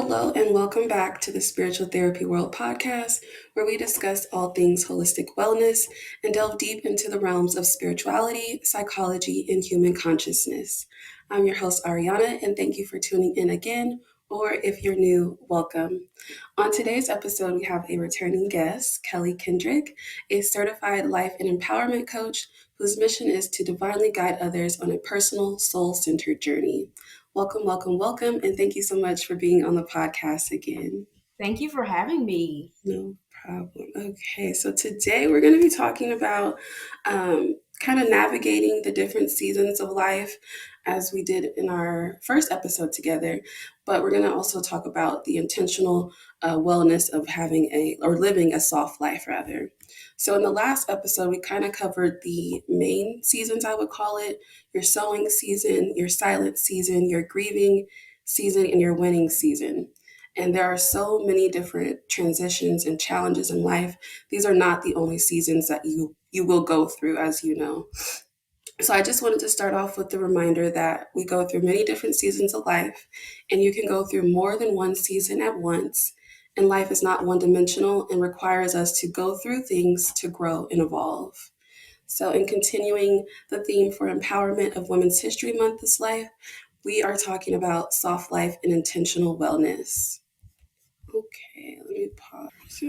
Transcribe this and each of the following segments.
Hello, and welcome back to the Spiritual Therapy WRLD podcast, where we discuss all things holistic wellness and delve deep into the realms of spirituality, psychology, and human consciousness. I'm your host, Arrianna, and thank you for tuning in again, or if you're new, welcome. On today's episode, we have a returning guest, Kelly Kendrick, a certified life and empowerment coach whose mission is to divinely guide others on a personal, soul-centered journey. Welcome, welcome, welcome, and thank you so much for being on the podcast again. Thank you for having me. No problem. Okay, so today we're going to be talking about kind of navigating the different seasons of life as we did in our first episode together, but we're going to also talk about the intentional wellness of living a soft life rather. So in the last episode, we kind of covered the main seasons, I would call it, your sowing season, your silent season, your grieving season, and your winning season. And there are so many different transitions and challenges in life. These are not the only seasons that you will go through, as you know. So I just wanted to start off with the reminder that we go through many different seasons of life, and you can go through more than one season at once. And life is not one dimensional and requires us to go through things to grow and evolve. So, in continuing the theme for empowerment of Women's History Month this life, we are talking about soft life and intentional wellness. Okay, let me pause.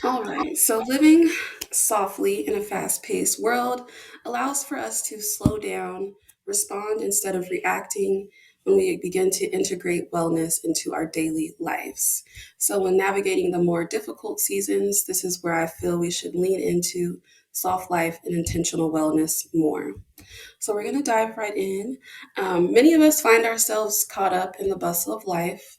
All right, so living softly in a fast paced world allows for us to slow down, respond instead of reacting when we begin to integrate wellness into our daily lives. So, when navigating the more difficult seasons, this is where I feel we should lean into soft life and intentional wellness more. So, we're going to dive right in. Many of us find ourselves caught up in the bustle of life,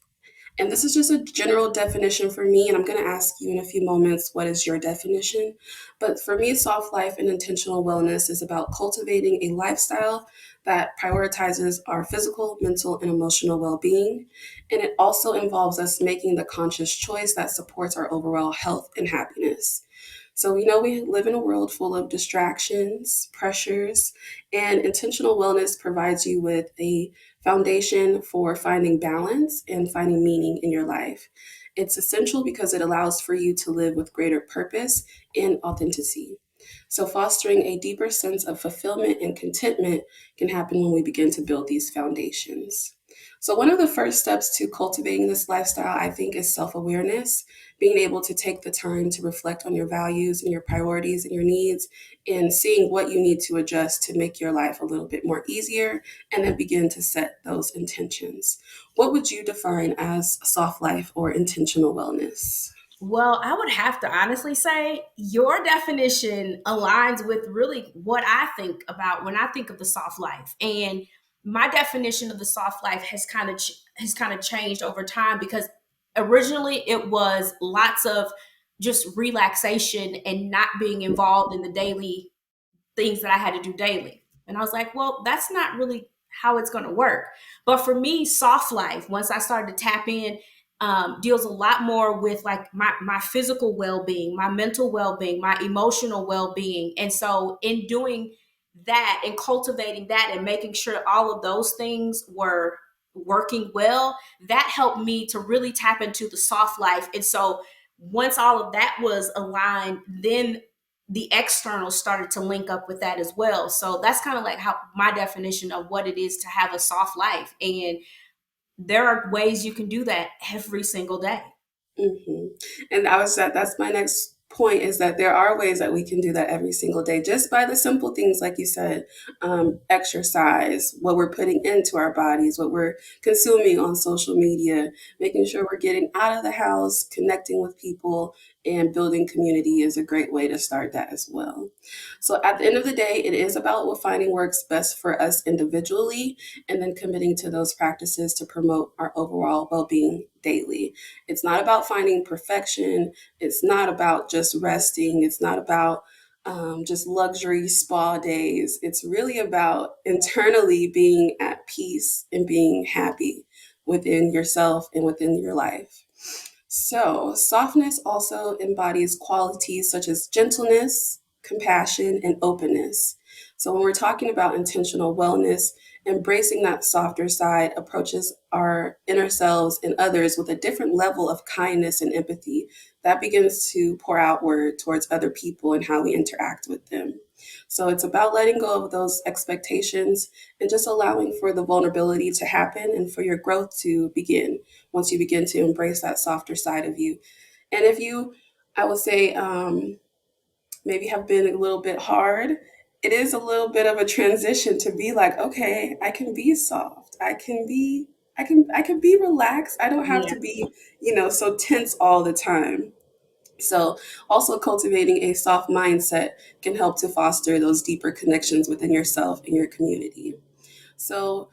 and this is just a general definition for me, and I'm going to ask you in a few moments what is your definition. But for me, soft life and intentional wellness is about cultivating a lifestyle that prioritizes our physical, mental, and emotional well being. And it also involves us making the conscious choice that supports our overall health and happiness. So we know we live in a world full of distractions, pressures, and intentional wellness provides you with a foundation for finding balance and finding meaning in your life. It's essential because it allows for you to live with greater purpose and authenticity. So, fostering a deeper sense of fulfillment and contentment can happen when we begin to build these foundations. So, one of the first steps to cultivating this lifestyle, I think, is self awareness, being able to take the time to reflect on your values and your priorities and your needs, and seeing what you need to adjust to make your life a little bit more easier, and then begin to set those intentions. What would you define as soft life or intentional wellness? Well, I would have to honestly say your definition aligns with really what I think about when I think of the soft life. And my definition of the soft life has kind of changed over time because originally it was lots of just relaxation and not being involved in the daily things that I had to do daily. And I was like, well, that's not really how it's going to work. But for me, soft life, once I started to tap in, deals a lot more with like my physical well-being, my mental well-being, my emotional well-being. And so in doing that and cultivating that and making sure all of those things were working well, that helped me to really tap into the soft life. And so once all of that was aligned, then the external started to link up with that as well. So that's kind of like how my definition of what it is to have a soft life. And there are ways you can do that every single day. hmm And that's my next point is that there are ways that we can do that every single day just by the simple things like you said, exercise, what we're putting into our bodies, what we're consuming on social media, making sure we're getting out of the house, connecting with people, and building community is a great way to start that as well. So at the end of the day, it is about what finding works best for us individually and then committing to those practices to promote our overall well-being daily. It's not about finding perfection. It's not about just resting. It's not about just luxury spa days. It's really about internally being at peace and being happy within yourself and within your life. So, softness also embodies qualities such as gentleness, compassion, and openness. So, when we're talking about intentional wellness, Embracing that softer side approaches our inner selves and others with a different level of kindness and empathy that begins to pour outward towards other people and how we interact with them. So it's about letting go of those expectations and just allowing for the vulnerability to happen and for your growth to begin once you begin to embrace that softer side of you. And if you, I would say, maybe have been a little bit hard, it is a little bit of a transition to be like, okay, I can be soft. I can be relaxed. I don't have Yeah. to be, so tense all the time. So, also cultivating a soft mindset can help to foster those deeper connections within yourself and your community. So,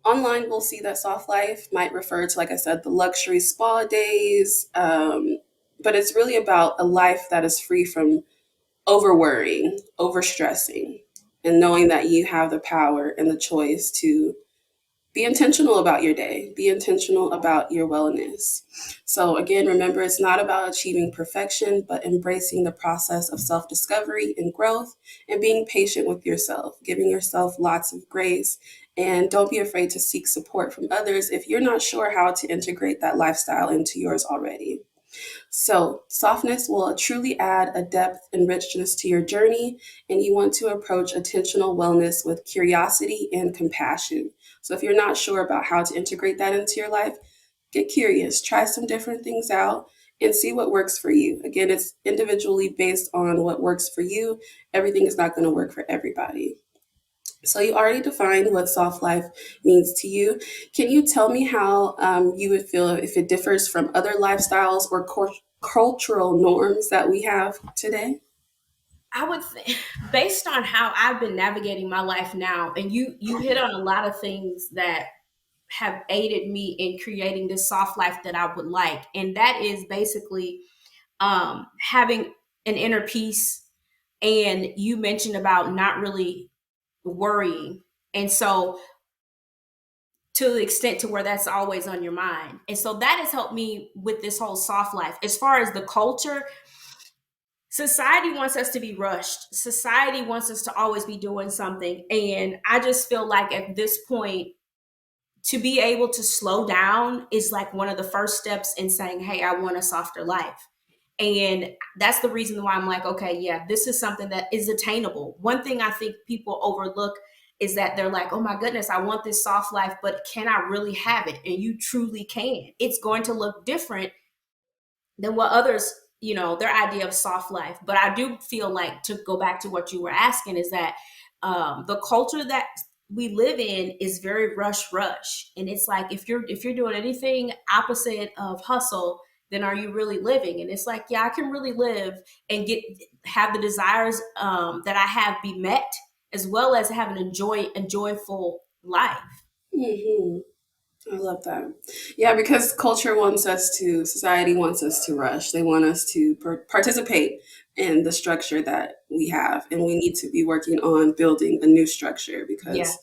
online, we'll see that soft life might refer to, like I said, the luxury spa days, but it's really about a life that is free from over worrying, over stressing, and knowing that you have the power and the choice to be intentional about your day, be intentional about your wellness. So, again, remember it's not about achieving perfection, but embracing the process of self discovery and growth and being patient with yourself, giving yourself lots of grace. And don't be afraid to seek support from others if you're not sure how to integrate that lifestyle into yours already. So, softness will truly add a depth and richness to your journey, and you want to approach attentional wellness with curiosity and compassion. So, if you're not sure about how to integrate that into your life, get curious, try some different things out, and see what works for you. Again, it's individually based on what works for you. Everything is not going to work for everybody. So you already defined what soft life means to you. Can you tell me how you would feel if it differs from other lifestyles or cultural norms that we have today? I would say, based on how I've been navigating my life now, and you hit on a lot of things that have aided me in creating this soft life that I would like, and that is basically having an inner peace. And you mentioned about not really worrying, and so to the extent to where that's always on your mind, and so that has helped me with this whole soft life. As far as the culture, society wants us to be rushed. Society wants us to always be doing something. And I just feel like at this point, to be able to slow down is like one of the first steps in saying, hey, I want a softer life. And that's the reason why I'm like, okay, yeah, this is something that is attainable. One thing I think people overlook is that they're like, oh my goodness, I want this soft life, but can I really have it? And you truly can. It's going to look different than what others, their idea of soft life. But I do feel like, to go back to what you were asking, is that the culture that we live in is very rush, and it's like if you're doing anything opposite of hustle, then are you really living? And it's like, yeah, I can really live and get have the desires that I have be met, as well as have an enjoyable life. Hmm. I love that. Yeah, because society wants us to rush. They want us to participate in the structure that we have. And we need to be working on building a new structure Yeah. because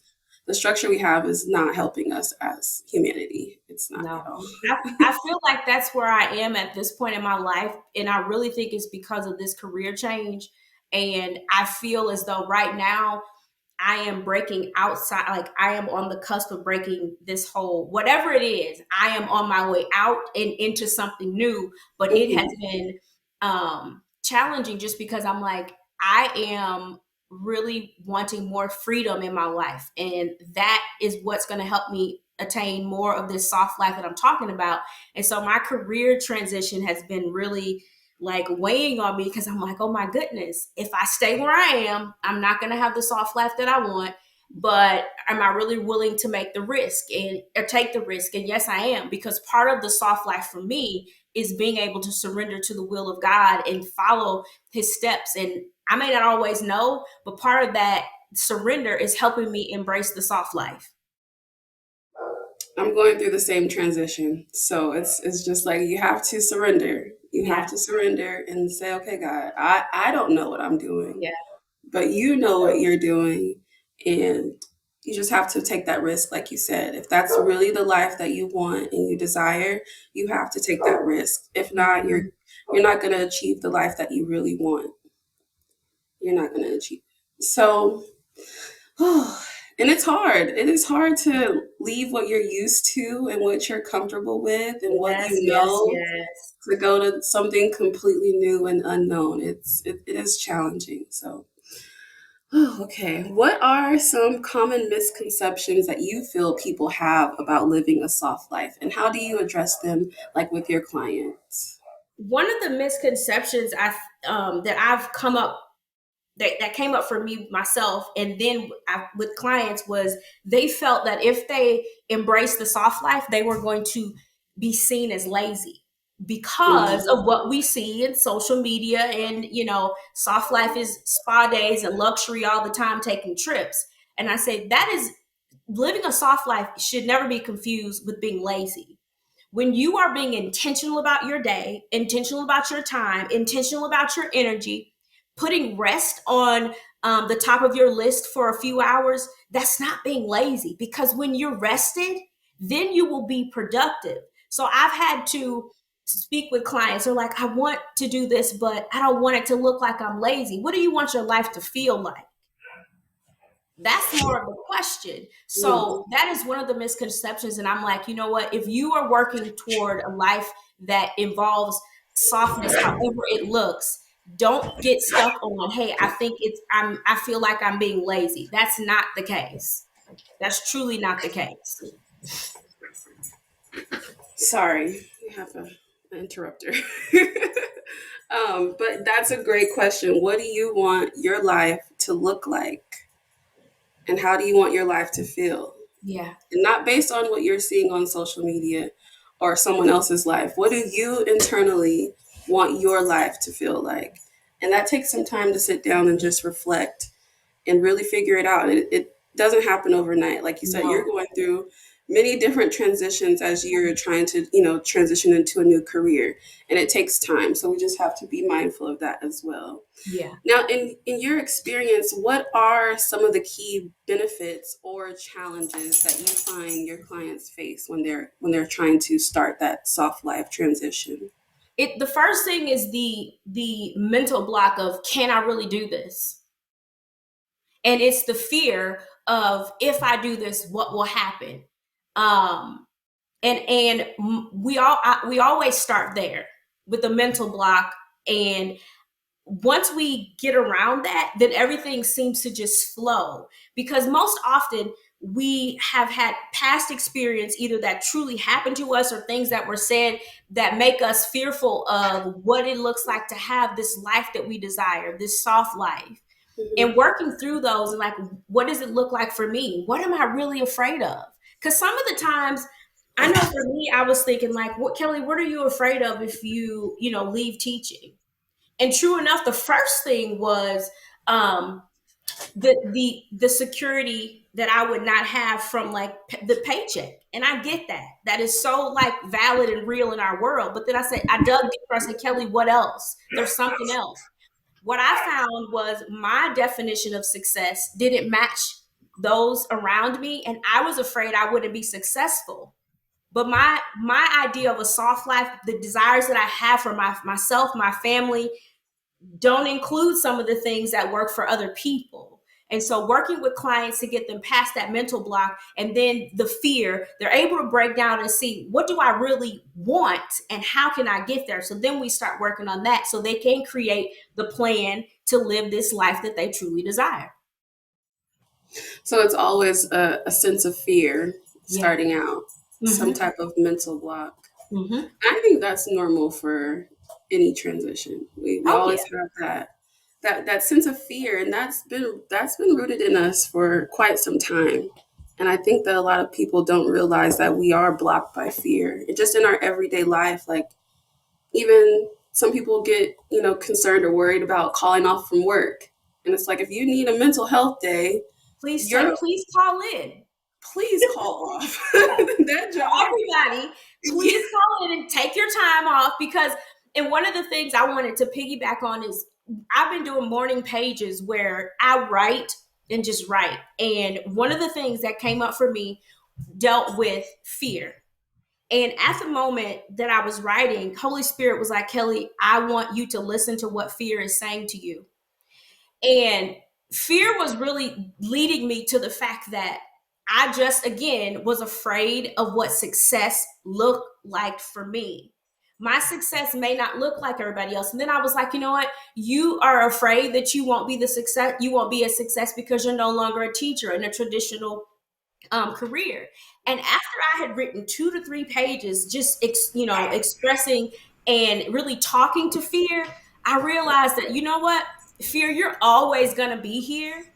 the structure we have is not helping us as humanity. It's not No, at all. I feel like that's where I am at this point in my life. And I really think it's because of this career change. And I feel as though right now I am breaking outside, like I am on the cusp of breaking this whole, whatever it is, I am on my way out and into something new. But it has Hmm. been challenging just because I'm like, I am really wanting more freedom in my life. And that is what's going to help me attain more of this soft life that I'm talking about. And so my career transition has been really like weighing on me because I'm like, oh my goodness, if I stay where I am, I'm not going to have the soft life that I want. But am I really willing to make the risk and or take the risk? And yes, I am, because part of the soft life for me is being able to surrender to the will of God and follow his steps. And I may not always know, but part of that surrender is helping me embrace the soft life. I'm going through the same transition. So it's just like you have to surrender. You have Yeah. to surrender and say, okay, God, I don't know what I'm doing, Yeah. but you know what you're doing. And you just have to take that risk, like you said. If that's really the life that you want and you desire, you have to take that risk. If not, you're not going to achieve the life that you really want. You're not going to achieve it. So And it's hard. It is hard to leave what you're used to and what you're comfortable with and what Yes, you yes, know yes. to go to something completely new and unknown. It is challenging. So, oh, okay. What are some common misconceptions that you feel people have about living a soft life, and how do you address them, like with your clients? One of the misconceptions that I've come up that came up for me myself and then with clients was they felt that if they embraced the soft life, they were going to be seen as lazy because Mm, of what we see in social media. And soft life is spa days and luxury all the time, taking trips. And I say that is living a soft life should never be confused with being lazy. When you are being intentional about your day, intentional about your time, intentional about your energy, putting rest on the top of your list for a few hours, that's not being lazy, because when you're rested, then you will be productive. So I've had to speak with clients. They're like, I want to do this, but I don't want it to look like I'm lazy. What do you want your life to feel like? That's more of the question. mm. So that is one of the misconceptions. And I'm like, you know what? If you are working toward a life that involves softness, however it looks, don't get stuck on, hey, I feel like I'm being lazy. That's not the case. That's truly not the case. Sorry, we have an interrupter. But that's a great question. What do you want your life to look like? And how do you want your life to feel? Yeah. And not based on what you're seeing on social media or someone else's life. What do you internally want your life to feel like? And that takes some time to sit down and just reflect and really figure it out. It doesn't happen overnight. Like you said, you're No. going through many different transitions as you're trying to, transition into a new career. And it takes time. So we just have to be mindful of that as well. Yeah. Now, in your experience, what are some of the key benefits or challenges that you find your clients face when they're trying to start that soft life transition? The first thing is the mental block of, can I really do this? And it's the fear of, if I do this, what will happen? Um, and we always start there with the mental block. And once we get around that, then everything seems to just flow, because most often we have had past experience, either that truly happened to us or things that were said that make us fearful of what it looks like to have this life that we desire, this soft life. And Mhm. working through those, and like, what does it look like for me? What am I really afraid of? Because some of the times, I know for me, I was thinking like, what, Kelly, what are you afraid of if you leave teaching? And true enough, the first thing was um the security that I would not have from like the paycheck. And I get that. That is so like valid and real in our world. But then I dug deeper. I said, Kelly, what else? There's something else. What I found was my definition of success didn't match those around me, and I was afraid I wouldn't be successful. But my idea of a soft life, the desires that I have for myself, my family, don't include some of the things that work for other people. And so working with clients to get them past that mental block and then the fear, they're able to break down and see, what do I really want and how can I get there? So then we start working on that so they can create the plan to live this life that they truly desire. So it's always a sense of fear Yeah. starting out, some Mm-hmm. type of mental block. Mm-hmm. I think that's normal for any transition. We Oh yeah. always have that sense of fear, and that's been rooted in us for quite some time. And I think that a lot of people don't realize that we are blocked by fear. It just in our everyday life, like even some people get, concerned or worried about calling off from work. And it's like if you need a mental health day, you're Please call in. please call off that job. Everybody, Yeah. please call in and take your time off, because and one of the things I wanted to piggyback on is I've been doing morning pages where I write and just write. And one of the things that came up for me dealt with fear. And at the moment that I was writing, Holy Spirit was like, Kelly, I want you to listen to what fear is saying to you. And fear was really leading me to the fact that I just, again, was afraid of what success looked like for me. My success may not look like everybody else. And then I was like, you know what? You are afraid that you won't be the success, you won't be a success because you're no longer a teacher in a traditional career. And after I had written 2 to 3 pages, just expressing and really talking to fear, I realized that, you know what, fear, you're always going to be here,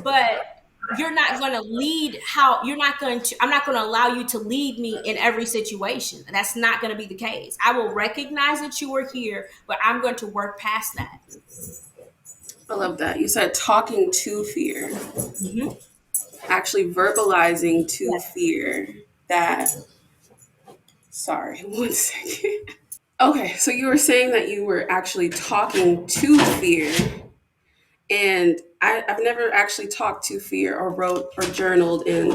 but you're not going to lead how you're not going to I'm not going to allow you to lead me in every situation. That's not going to be the case. I will recognize that you are here, but I'm going to work past that. I love that. You said talking to fear, Hmm. actually verbalizing to Yes. fear that, sorry, one second. Okay, so you were saying that you were actually talking to fear, and I've never actually talked to fear or wrote or journaled and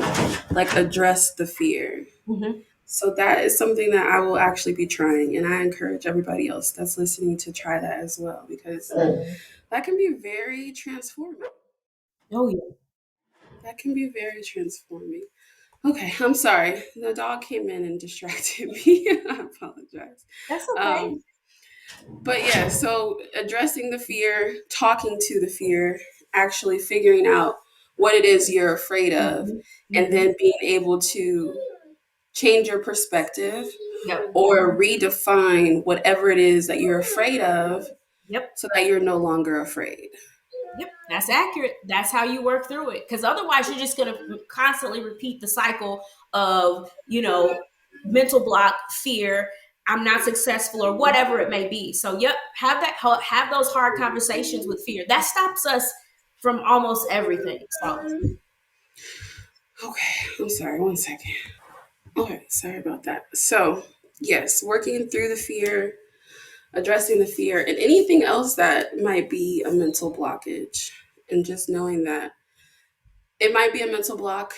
like addressed the fear. Hmm. So that is something that I will actually be trying, and I encourage everybody else that's listening to try that as well because that can be very transforming. Oh yeah. That can be very transforming. Okay, I'm sorry. The dog came in and distracted me. I apologize. That's okay. Um, but yeah, so addressing the fear, talking to the fear, actually figuring out what it is you're afraid of, Hmm. and Hmm. then being able to change your perspective Yep. or redefine whatever it is that you're afraid of Yep. so that you're no longer afraid. Yep, that's accurate. That's how you work through it. Because otherwise, you're just going to constantly repeat the cycle of, mental block, fear, I'm not successful, or whatever it may be. So, yep, have those hard conversations with fear. That stops us from almost everything. So, Okay, I'm sorry, one second. Okay, sorry about that. So, yes, working through the fear, addressing the fear, and anything else that might be a mental blockage, and just knowing that it might be a mental block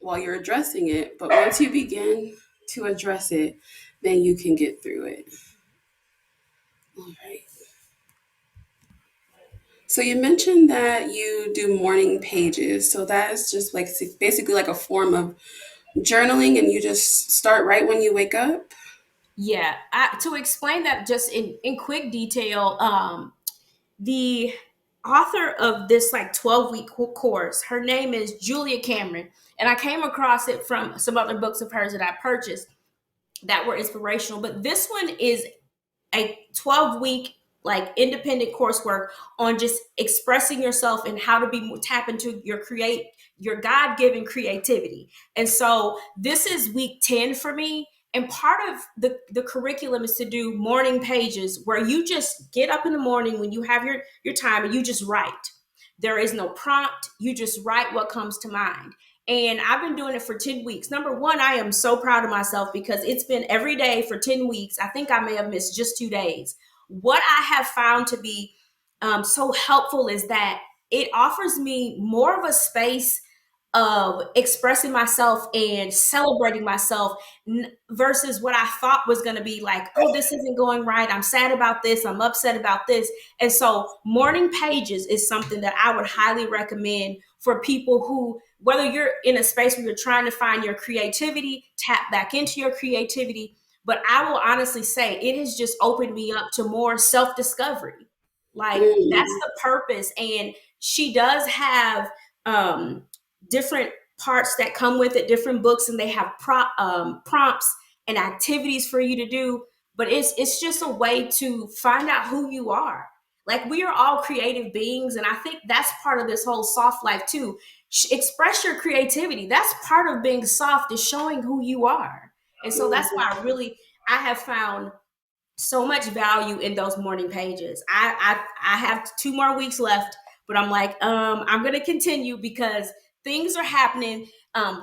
while you're addressing it, but once you begin to address it, then you can get through it. All right. So you mentioned that you do morning pages. So that is just like basically like a form of journaling, and you just start right when you wake up. yeah, to explain that just in quick detail, the author of this like 12-week course, her name is Julia Cameron, and I came across it from some other books of hers that I purchased that were inspirational, but this one is a 12-week like independent coursework on just expressing yourself and how to be tap into your god-given creativity. And so this is week 10 for me, and part of the curriculum is to do morning pages where you just get up in the morning when you have your time and you just write. There is no prompt, you just write what comes to mind. And I've been doing it for 10 weeks. Number one, I am so proud of myself because it's been every day for 10 weeks. I think I may have missed just 2 days. What I have found to be so helpful is that it offers me more of a space of expressing myself and celebrating myself versus what I thought was going to be like, oh, this isn't going right. I'm sad about this. I'm upset about this. And so, morning pages is something that I would highly recommend for people who, whether you're in a space where you're trying to find your creativity, tap back into your creativity. But I will honestly say it has just opened me up to more self discovery. Like, that's Mm. the purpose. And she does have um, different parts that come with it, different books, and they have prompts and activities for you to do. But it's just a way to find out who you are. Like, we are all creative beings, and I think that's part of this whole soft life too. Express your creativity. That's part of being soft, is showing who you are. And so that's why I have found so much value in those morning pages. I have 2 more weeks left, but I'm like, I'm gonna continue because things are happening.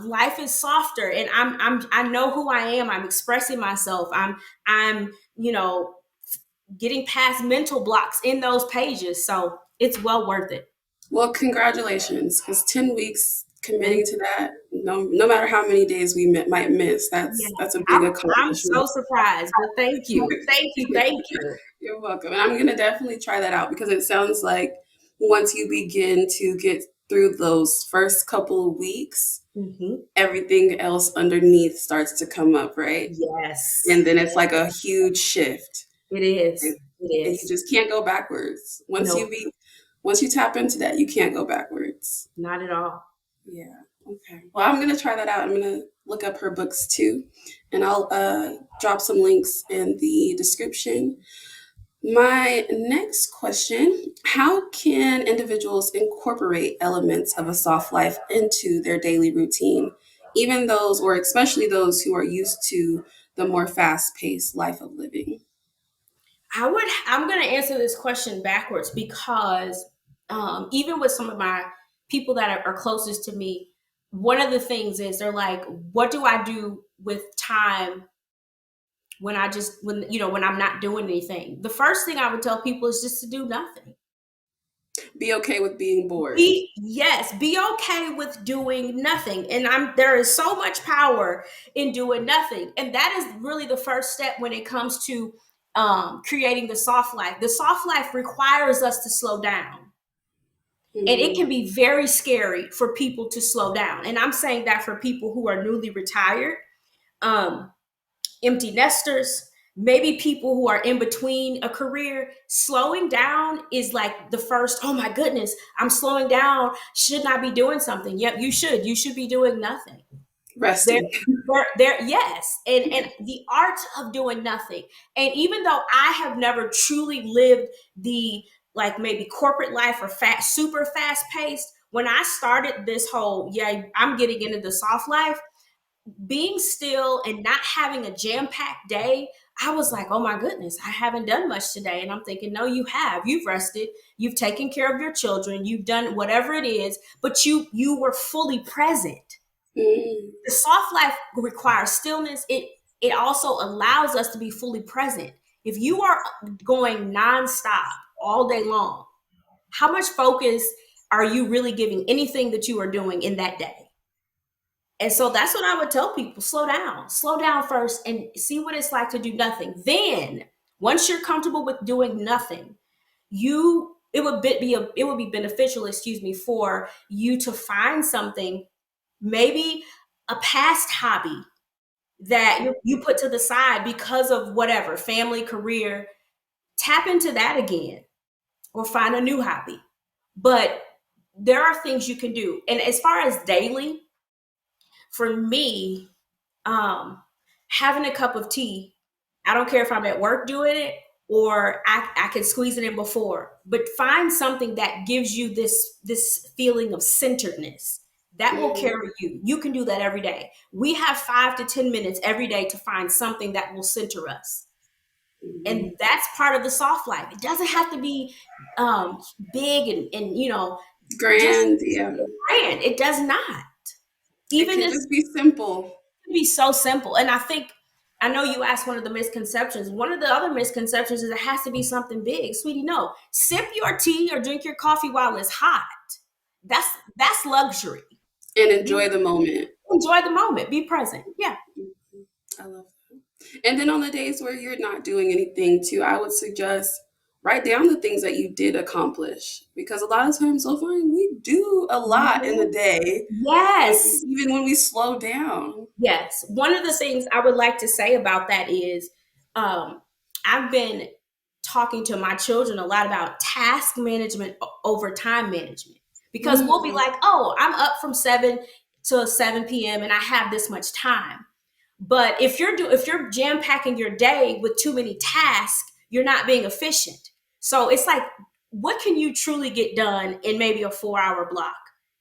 Life is softer, and I know who I am. I'm expressing myself. I'm getting past mental blocks in those pages, so it's well worth it. Well, congratulations, because 10 weeks committing Thank to that, no matter how many days we might miss, you. that's a Yeah, big I'm so accomplishment. surprised, but thank you, thank you, thank you. You're welcome. And I'm going to definitely try that out because it sounds like once you begin to get through those first couple of weeks, Hmm. everything else underneath starts to come up, right? Yes. And then it's like Yes. a huge shift. It is. And, It and you is. just can't go backwards. No, Once you tap into that, you can't go backwards. not at all. Yeah. Okay. Well, I'm gonna try that out. I'm gonna look up her books too, and I'll drop some links in the description. My next question: how can individuals incorporate elements of a soft life into their daily routine, even those, or especially those who are used to the more fast-paced life of living? I'm going to answer this question backwards because even with some of my people that are closest to me, one of the things is they're like, what do I do with time when when I'm not doing anything? The first thing I would tell people is just to do nothing. Be okay with being bored. Be okay with doing nothing. And there is so much power in doing nothing. And that is really the first step when it comes to creating the soft life. The soft life requires us to slow down. And it Mhm. can be very scary for people to slow down. And I'm saying that for people who are newly retired, um, empty nesters, maybe people who are in between a career. Slowing down is like the first, oh my goodness, I'm slowing down. Shouldn't I be doing something? Yep, you should. You should be doing nothing. There, Resting. yes. And the art of doing nothing. And even though I have never truly lived the like maybe corporate life or super fast paced, when I started this whole, yeah, I'm getting into the soft life, being still and not having a jam-packed day, I was like, oh my goodness, I haven't done much today. And I'm thinking, no, you have. You've rested, you've taken care of your children, you've done whatever it is, but you were fully present. Mm. The soft life requires stillness. It also allows us to be fully present. If you are going nonstop all day long, how much focus are you really giving anything that you are doing in that day? And so that's what I would tell people: slow down first and see what it's like to do nothing. Then, once you're comfortable with doing nothing, it would be beneficial, excuse me, for you to find something, maybe a past hobby that you put to the side because of whatever family, career. Tap into that again or find a new hobby. But there are things you can do. And as far as daily, for me, um, having a cup of tea. I don't care if I'm at work doing it or I can squeeze it in before, but find something that gives you this feeling of centeredness. That will Mm. carry you. You can do that every day. We have 5 to 10 minutes every day to find something that will center us. And Mhm. that's part of the soft life. It doesn't have to be big and just Grand, yeah. grand. It does not. It Even can this just be simple. be so simple. And I know you asked one of the misconceptions. One of the other misconceptions is it has to be something big. Sweetie, no. Sip your tea or drink your coffee while it's hot. That's that's luxury. And Be, enjoy the moment. enjoy the moment. Be present. Yeah. Mhm. I love that. And then on the days where you're not doing anything too, I would suggest write down the things that you did accomplish, because a lot of times we'll find we do a lot in the Mhm. day, Yes. even when we slow down. Yes. One of the things I would like to say about that is um, I've been talking to my children a lot about task management over time management, because we'll be Mm. like, oh, I'm up from 7 to 7 p.m. and I have this much time. But if you're jam packing your day with too many tasks, you're not being efficient. So it's like, what can you truly get done in maybe a 4 hour block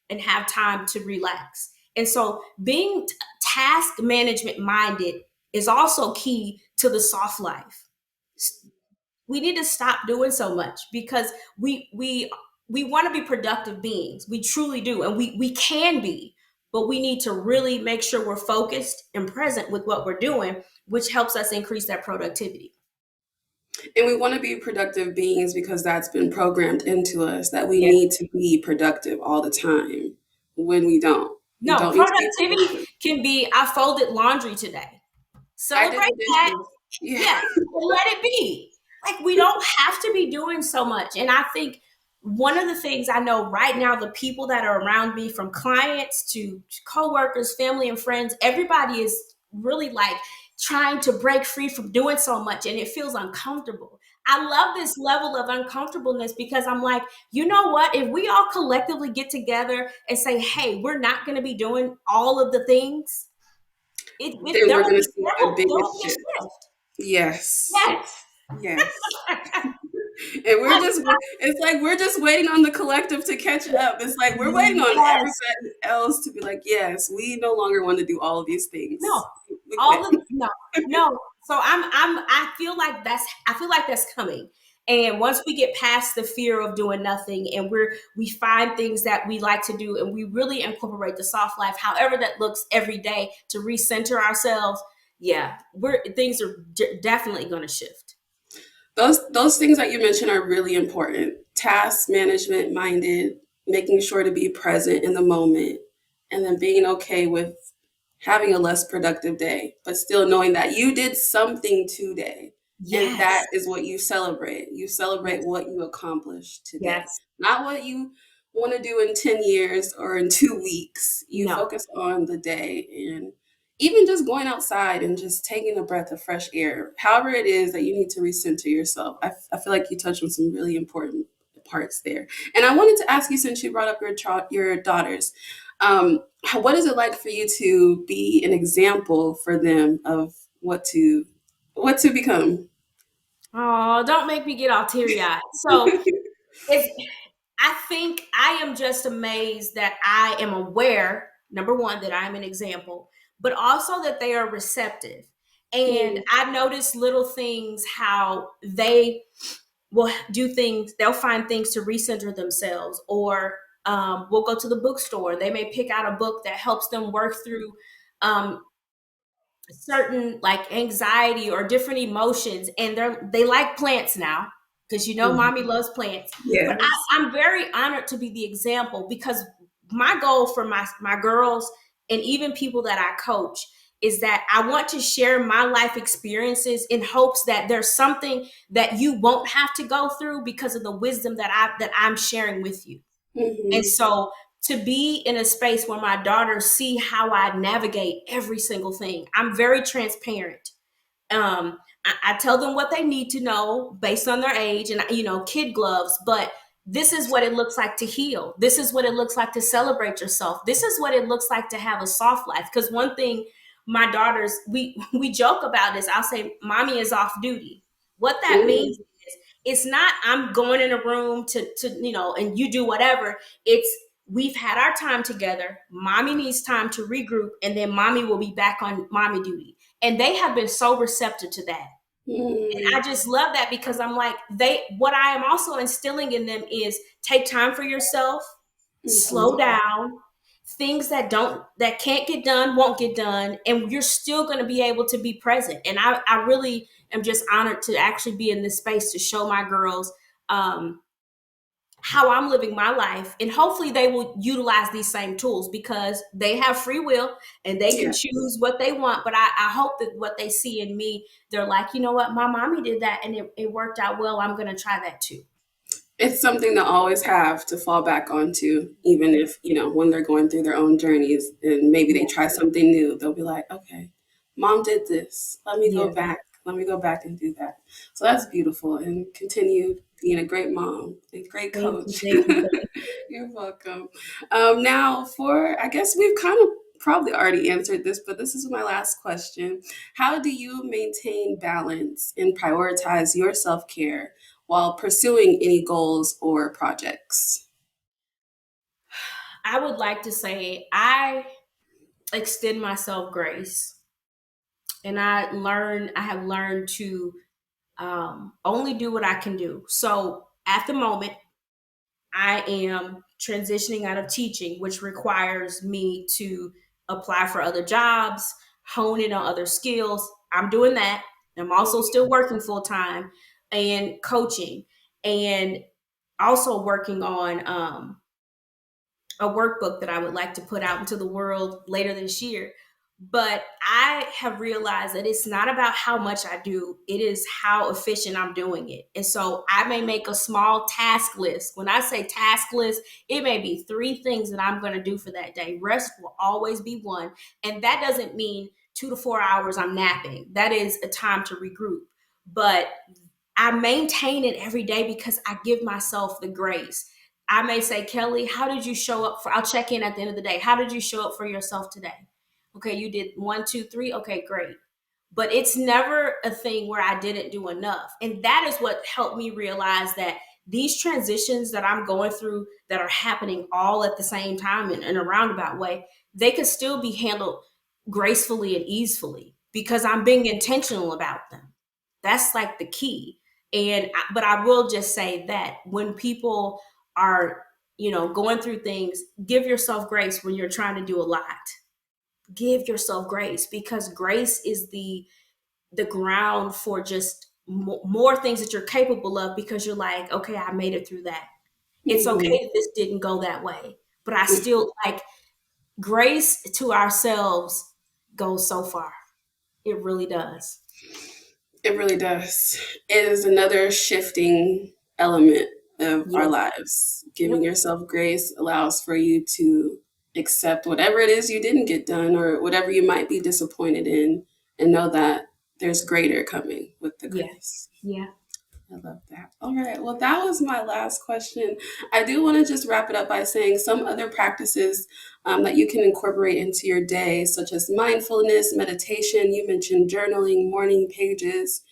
and have time to relax? And so being task management minded is also key to the soft life. We need to stop doing so much because we want to be productive beings. We truly do, and we can be, but we need to really make sure we're focused and present with what we're doing, which helps us increase that productivity. And we want to be productive beings because that's been programmed into us that we Yeah. need to be productive all the time when we don't. We No, don't need to be productivity productive. can be I folded laundry today. I did Celebrate the that. dishes. Yeah. Yes, and let it be. Like we don't have to be doing so much. And I think one of the things I know right now, the people that are around me, from clients to coworkers, family, and friends, everybody is really like trying to break free from doing so much, and it feels uncomfortable. I love this level of uncomfortableness because I'm like, you know what? If we all collectively get together and say, hey, we're not going to be doing all of the things, Then there we're will going to be, see a there bigger will be a shift. shift. Yes. Yes. Yes. And it's like we're just waiting on the collective to catch up. It's like we're waiting on Yes. everybody else to be like, yes, we no longer want to do all of these No, things. We all quit. the no, no. So I feel like that's coming. And once we get past the fear of doing nothing, and we find things that we like to do, and we really incorporate the soft life, however that looks, every day, to recenter ourselves, yeah, we're things are definitely going to shift. Those things that you mentioned are really important. Task management minded, making sure to be present in the moment, and then being okay with having a less productive day, but still knowing that you did something today. And Yes, that is what you celebrate. You celebrate yes, what you accomplished today, yes. not what you want to do in 10 years or in 2 weeks. You No, focus on the day, and even just going outside and just taking a breath of fresh air, however it is that you need to recenter yourself. I feel like you touched on some really important parts there. And I wanted to ask you, since you brought up your daughters, what is it like for you to be an example for them of what to become? oh, don't make me get all teary eyed. So it's I think I am just amazed that I am aware, number one, that I'm an example, but also that they are receptive. And Mm, I notice little things, how they will do things, they'll find things to recenter themselves, or we'll go to the bookstore. They may pick out a book that helps them work through um, certain like anxiety or different emotions, and they like plants now, because mommy mhm. loves plants. But Yes. I'm very honored to be the example, because my goal for my girls, and even people that I coach, is that I want to share my life experiences in hopes that there's something that you won't have to go through because of the wisdom that I'm sharing with you. And Hmm. so, to be in a space where my daughters see how I navigate every single thing, I'm very transparent. I tell them what they need to know based on their age, and kid gloves. But this is what it looks like to heal. This is what it looks like to celebrate yourself. This is what it looks like to have a soft life. Because one thing, my daughters, we joke about this. I'll say, "Mommy is off duty." What that means Mm, is, it's not I'm going in a room to and you do whatever. It's, we've had our time together. Mommy needs time to regroup, and then mommy will be back on mommy duty. And they have been so receptive to that. And I mm, just love that, because I'm like, what I am also instilling in them is, take time for yourself, slow mhm. down. Things that can't get done won't get done, and you're still going to be able to be present. And I really am just honored to actually be in this space to show my girls um, how I'm living my life. And hopefully they will utilize these same tools, because they have free will and they can Yeah. choose what they want. But I hope that what they see in me, they're like, you know what, my mommy did that and it worked out well. I'm going to try that too. It's something to always have to fall back onto, even if, when they're going through their own journeys and maybe they Yeah. try something new, they'll be like, okay, mom did this. Let me go Yeah. back. Let me go back and do that. So that's beautiful, and continue being a great mom and great Thank you. coach. Thank you. Thank you. You're welcome. Now, I guess we've kind of probably already answered this, but this is my last question. How do you maintain balance and prioritize your self care while pursuing any goals or projects? I would like to say I extend myself grace, and I have learned to only do what I can do. So at the moment, I am transitioning out of teaching, which requires me to apply for other jobs, hone in on other skills. I'm doing that. I'm also still working full time and coaching, and also working on a workbook that I would like to put out into the world later this year. But I have realized that it's not about how much I do, it is how efficient I'm doing it. And so I may make a small task list. When I say task list, it may be 3 things that I'm going to do for that day. Rest will always be one. And that doesn't mean 2 to 4 hours I'm napping. That is a time to regroup. But I maintain it every day because I give myself the grace. I may say, Kelly, how did you show up for? I'll check in at the end of the day. How did you show up for yourself today? Okay, you did one, two, three. Okay, great. But it's never a thing where I didn't do enough. And that is what helped me realize that these transitions that I'm going through that are happening all at the same time in a roundabout way, they could still be handled gracefully and easily because I'm being intentional about them. That's like the key. But I will just say that when people are, going through things, give yourself grace when you're trying to do a lot. Give yourself grace because grace is the ground for just more things that you're capable of because you're like, okay, I made it through that. It's okay Mhm. that this didn't go that way, but I still like grace to ourselves goes so far. It really does. It really does. It is another shifting element of our Yeah. lives. Giving Yep. yourself grace allows for you to accept whatever it is you didn't get done or whatever you might be disappointed in and know that there's greater coming with the Yeah. grace. Yeah. I love that. All right. Well, that was my last question. I do want to just wrap it up by saying some other practices that you can incorporate into your day, such as mindfulness, meditation. You mentioned journaling, morning pages,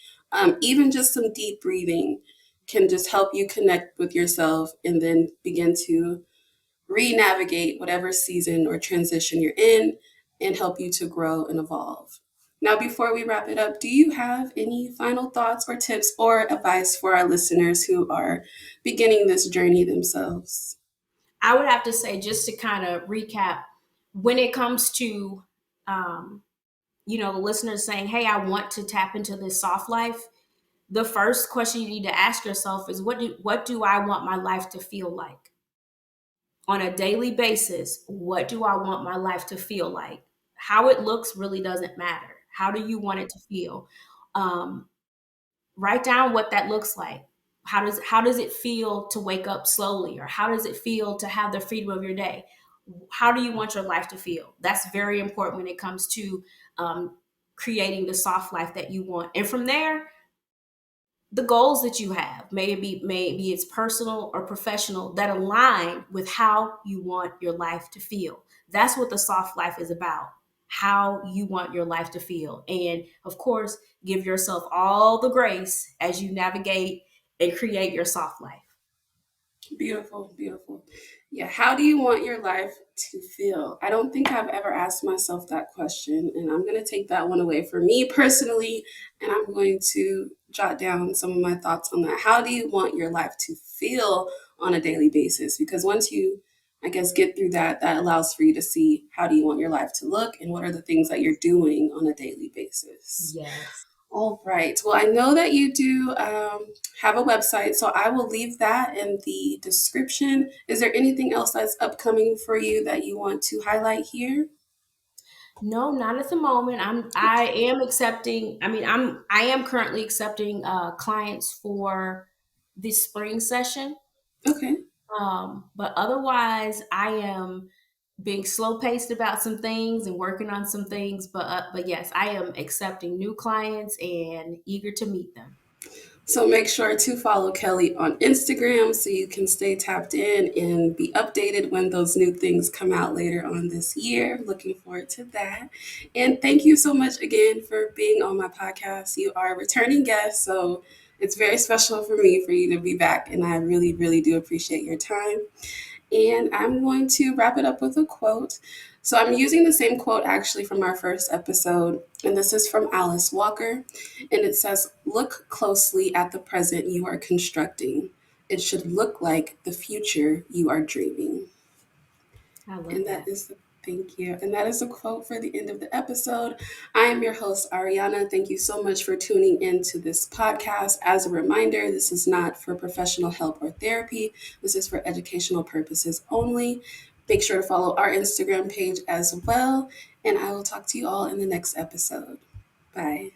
even just some deep breathing can just help you connect with yourself and then begin to re-navigate whatever season or transition you're in and help you to grow and evolve. Now, before we wrap it up, do you have any final thoughts or tips or advice for our listeners who are beginning this journey themselves? I would have to say, just to kind of recap, when it comes to, um, the listeners saying, hey, I want to tap into this soft life, the first question you need to ask yourself is what do I want my life to feel like? On a daily basis, what do I want my life to feel like? How it looks really doesn't matter. How do you want it to feel? Um, Write down what that looks like. How does it feel to wake up slowly, or how does it feel to have the freedom of your day? How do you want your life to feel? That's very important when it comes to um, creating the soft life that you want. And from there, the goals that you have, maybe it's personal or professional, that align with how you want your life to feel. That's what the soft life is about. How you want your life to feel. And of course, give yourself all the grace as you navigate and create your soft life. Beautiful, beautiful. Yeah, how do you want your life to feel? I don't think I've ever asked myself that question, and I'm going to take that one away for me personally, and I'm going to jot down some of my thoughts on that. How do you want your life to feel on a daily basis? Because once you, I guess, get through that, that allows for you to see how do you want your life to look and what are the things that you're doing on a daily basis. Yes. All right. Well, I know that you do have a website, so I will leave that in the description. Is there anything else that's upcoming for you that you want to highlight here? No, not at the moment. I am accepting, I am currently accepting clients for this spring session. Okay. But otherwise, I am being slow paced about some things and working on some things. But yes, I am accepting new clients and eager to meet them. So make sure to follow Kelly on Instagram so you can stay tapped in and be updated when those new things come out later on this year. Looking forward to that. And thank you so much again for being on my podcast. You are a returning guest, so it's very special for me for you to be back. And I really, really do appreciate your time. And I'm going to wrap it up with a quote. So I'm using the same quote actually from our first episode, and this is from Alice Walker. And it says, look closely at the present you are constructing. It should look like the future you are dreaming. I love And that that. is the thank you. And that is a quote for the end of the episode. I am your host, Ariana. Thank you so much for tuning into this podcast. As a reminder, this is not for professional help or therapy. This is for educational purposes only. Make sure to follow our Instagram page as well. And I will talk to you all in the next episode. Bye.